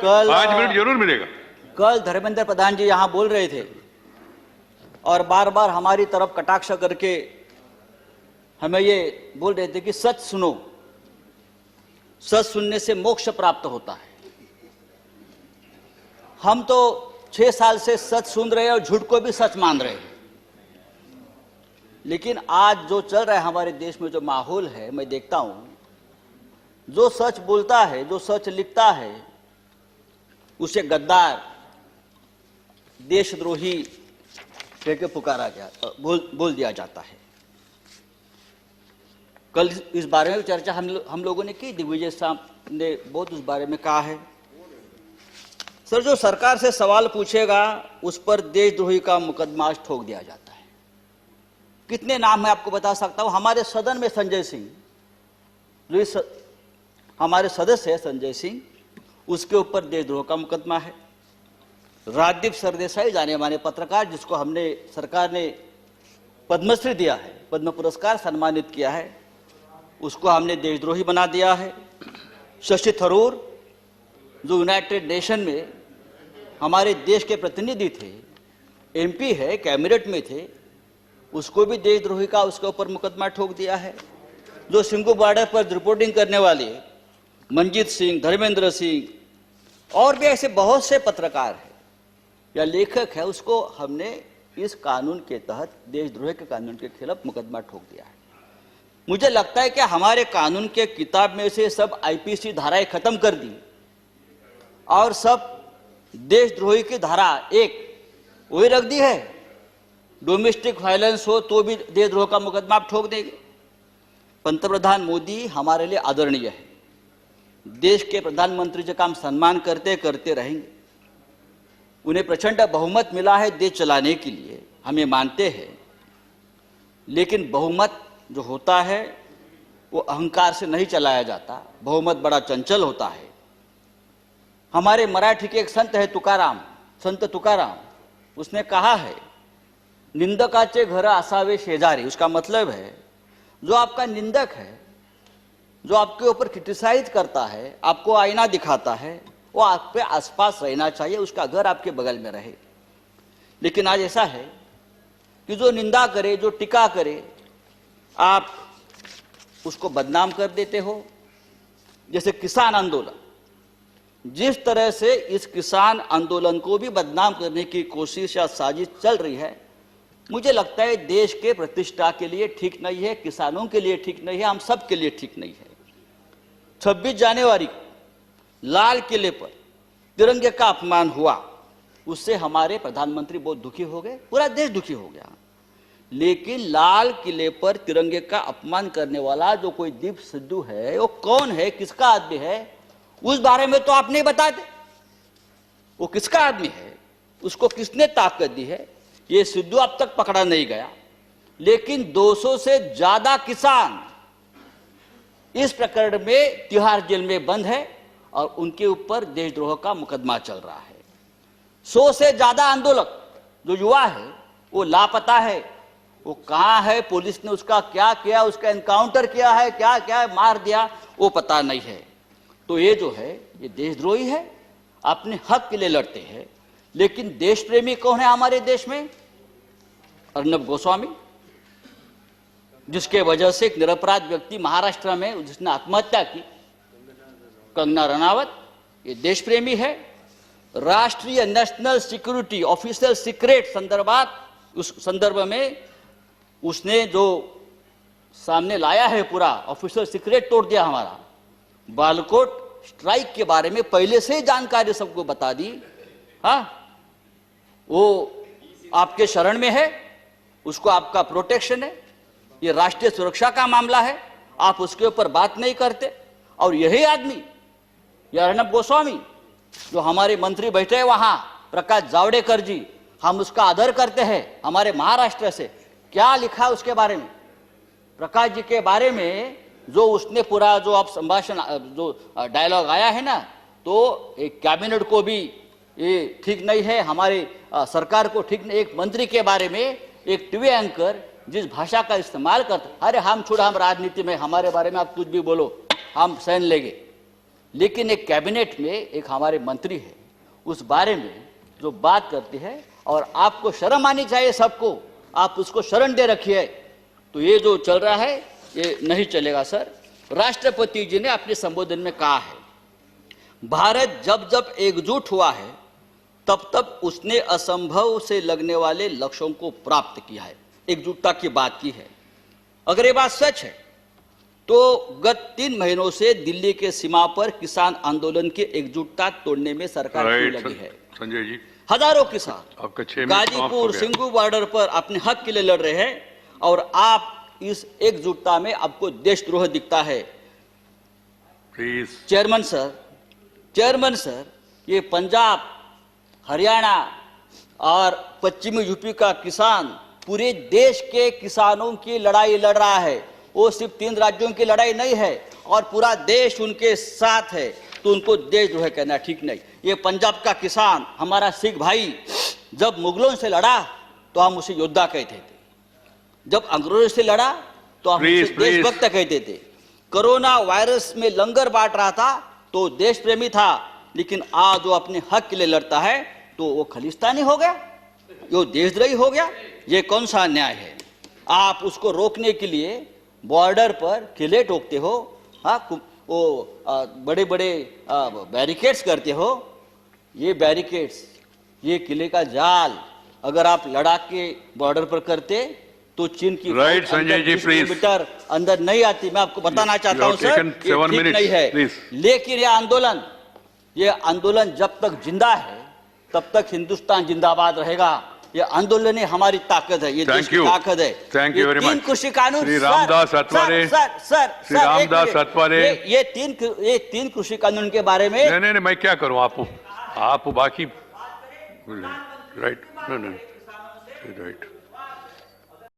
कल 5 मिनट जरूर मिलेगा। कल धर्मेंद्र प्रधान जी यहाँ बोल रहे थे और बार बार हमारी तरफ कटाक्ष करके हमें ये बोल रहे थे कि सच सुनो, सच सुनने से मोक्ष प्राप्त होता है। हम तो 6 साल से सच सुन रहे हैं और झूठ को भी सच मान रहे हैं, लेकिन आज जो चल रहा है हमारे देश में, जो माहौल है, मैं देखता हूं, जो सच बोलता है, जो सच लिखता है, उसे गद्दार, देशद्रोही कह के पुकारा गया, बोल दिया जाता है। कल इस बारे में चर्चा हम लोगों ने की, दिग्विजय साहब ने बहुत उस बारे में कहा है। सर, जो सरकार से सवाल पूछेगा उस पर देशद्रोही का मुकदमा ठोक दिया जाता है। कितने नाम मैं आपको बता सकता हूं। हमारे सदन में संजय सिंह, जो हमारे सदस्य है संजय सिंह, उसके ऊपर देशद्रोह का मुकदमा है। राजदीप सरदेसाई, जाने माने पत्रकार, जिसको हमने सरकार ने पद्मश्री दिया है, पद्म पुरस्कार सम्मानित किया है, उसको हमने देशद्रोही बना दिया है। शशि थरूर, जो यूनाइटेड नेशन में हमारे देश के प्रतिनिधि थे, एमपी है, कैबिनेट में थे, उसको भी देशद्रोही का उसके ऊपर मुकदमा ठोक दिया है। जो सिंघू बॉर्डर पर रिपोर्टिंग करने वाले मंजीत सिंह, धर्मेंद्र सिंह और भी ऐसे बहुत से पत्रकार हैं या लेखक है, उसको हमने इस कानून के तहत, देशद्रोह के कानून के खिलाफ मुकदमा ठोक दिया है। मुझे लगता है कि हमारे कानून के किताब में से सब आईपीसी धाराएं खत्म कर दी और सब देशद्रोही की धारा एक वही रख दी है। डोमेस्टिक वायलेंस हो तो भी देशद्रोह का मुकदमा आप ठोक देंगे। पंतप्रधान मोदी हमारे लिए आदरणीय है। देश के प्रधानमंत्री जी का हम सम्मान करते करते रहेंगे। उन्हें प्रचंड बहुमत मिला है देश चलाने के लिए, हम ये मानते हैं, लेकिन बहुमत जो होता है वो अहंकार से नहीं चलाया जाता। बहुमत बड़ा चंचल होता है। हमारे मराठी के एक संत है तुकाराम, संत तुकाराम, उसने कहा है, निंदकाचे घर असावे शेजारी। उसका मतलब है, जो आपका निंदक है, जो आपके ऊपर क्रिटिसाइज करता है, आपको आईना दिखाता है, वो आपके आसपास रहना चाहिए, उसका घर आपके बगल में रहे। लेकिन आज ऐसा है कि जो निंदा करे, जो टीका करे, आप उसको बदनाम कर देते हो। जैसे किसान आंदोलन, जिस तरह से इस किसान आंदोलन को भी बदनाम करने की कोशिश या साजिश चल रही है, मुझे लगता है देश के प्रतिष्ठा के लिए ठीक नहीं है, किसानों के लिए ठीक नहीं है, हम सब के लिए ठीक नहीं है। 26 जनवरी को लाल किले पर तिरंगे का अपमान हुआ, उससे हमारे प्रधानमंत्री बहुत दुखी हो गए, पूरा देश दुखी हो गया। लेकिन लाल किले पर तिरंगे का अपमान करने वाला जो कोई दीप सिद्धू है, वो कौन है, किसका आदमी है, उस बारे में तो आप नहीं बताते। वो किसका आदमी है, उसको किसने ताकत दी है, ये सिद्धू अब तक पकड़ा नहीं गया। लेकिन 200 से ज्यादा किसान इस प्रकरण में तिहाड़ जेल में बंद है और उनके ऊपर देशद्रोह का मुकदमा चल रहा है। 100 से ज्यादा आंदोलक जो युवा है वो लापता है। वो कहां है, पुलिस ने उसका क्या किया, उसका एनकाउंटर किया है, क्या क्या मार दिया, वो पता नहीं है। तो ये जो है, ये देशद्रोही है, अपने हक के लिए लड़ते हैं। लेकिन देश प्रेमी कौन है हमारे देश में? अर्नब गोस्वामी, जिसके वजह से एक निरपराध व्यक्ति महाराष्ट्र में जिसने आत्महत्या की, कंगना रनावत, ये देश प्रेमी है। राष्ट्रीय नेशनल सिक्योरिटी ऑफिशियल सीक्रेट संदर्भात, उस संदर्भ में उसने जो सामने लाया है, पूरा ऑफिशियल सीक्रेट तोड़ दिया हमारा। बालाकोट स्ट्राइक के बारे में पहले से ही जानकारी सबको बता दी। हाँ, वो आपके शरण में है, उसको आपका प्रोटेक्शन है, ये राष्ट्रीय सुरक्षा का मामला है, आप उसके ऊपर बात नहीं करते। और यही आदमी, यह अर्नब गोस्वामी, जो हमारे मंत्री बैठे हैं वहां, प्रकाश जावड़ेकर जी, हम उसका आदर करते हैं, हमारे महाराष्ट्र से, क्या लिखा है उसके बारे में, प्रकाश जी के बारे में, जो उसने पूरा जो आप संभाषण, जो डायलॉग आया है ना, तो एक कैबिनेट को भी ये ठीक नहीं है, हमारे सरकार को ठीक नहीं। एक मंत्री के बारे में एक टीवी एंकर जिस भाषा का इस्तेमाल करता, अरे हम छोड़, हम राजनीति में, हमारे बारे में आप कुछ भी बोलो, हम सहन लेंगे। लेकिन एक कैबिनेट में एक हमारे मंत्री है, उस बारे में जो बात करती है, और आपको शर्म आनी चाहिए सबको, आप उसको शरण दे रखिए। तो ये जो चल रहा है ये नहीं चलेगा सर। राष्ट्रपति जी ने अपने संबोधन में कहा है, भारत जब जब एकजुट हुआ है तब तब उसने असंभव से लगने वाले लक्ष्यों को प्राप्त किया है, एकजुटता की बात की है। अगर ये बात सच है तो गत 3 महीनों से दिल्ली के सीमा पर किसान आंदोलन की एकजुटता तोड़ने में सरकार क्यों लगी है? संजय जी, हजारों किसान आपका 6 मिनट गाजीपुर सिंगू बॉर्डर पर अपने हक के लिए लड़ रहे हैं, और आप इस एकजुटता में आपको देशद्रोह दिखता है। प्लीज। चेयरमैन सर, ये पंजाब, हरियाणा और पश्चिमी यूपी का किसान पूरे देश के किसानों की लड़ाई लड़ रहा है। वो सिर्फ 3 राज्यों की लड़ाई नहीं है, और पूरा देश उनके साथ है। तो उनको देशद्रोह कहना ठीक नहीं। ये पंजाब का किसान, हमारा सिख भाई, जब मुगलों से लड़ा तो हम उसे योद्धा कहते थे, जब अंग्रेजों से लड़ा तो हम उसे देशभक्त कहते थे। कोरोना वायरस में लंगर बांट रहा था तो देश प्रेमी था, लेकिन आज वो अपने हक के लिए लड़ता है तो वो खलिस्तानी हो गया, वो देशद्रोही हो गया। ये कौन सा न्याय है? आप उसको रोकने के लिए बॉर्डर पर किले ठोकते हो, वो बड़े बड़े बैरिकेड्स करते हो। ये बैरिकेड्स, ये किले का जाल अगर आप लद्दाख के बॉर्डर पर करते तो चीन की right Sanjay ji, please. Kilometre अंदर नहीं आती। मैं आपको बताना चाहता हूं सर, ये ठीक नहीं है। लेकिन ये आंदोलन जब तक जिंदा है तब तक हिंदुस्तान जिंदाबाद रहेगा। ये आंदोलन ही हमारी ताकत है, ये देश की ताकत है। Thank you very much. 3 कृषि कानून, श्री रामदास अठवले, श्री रामदास अठवले, ये 3 कृषि कानून के बारे में नहीं, मैं क्या करूं? आप बाकी राइट, राइट।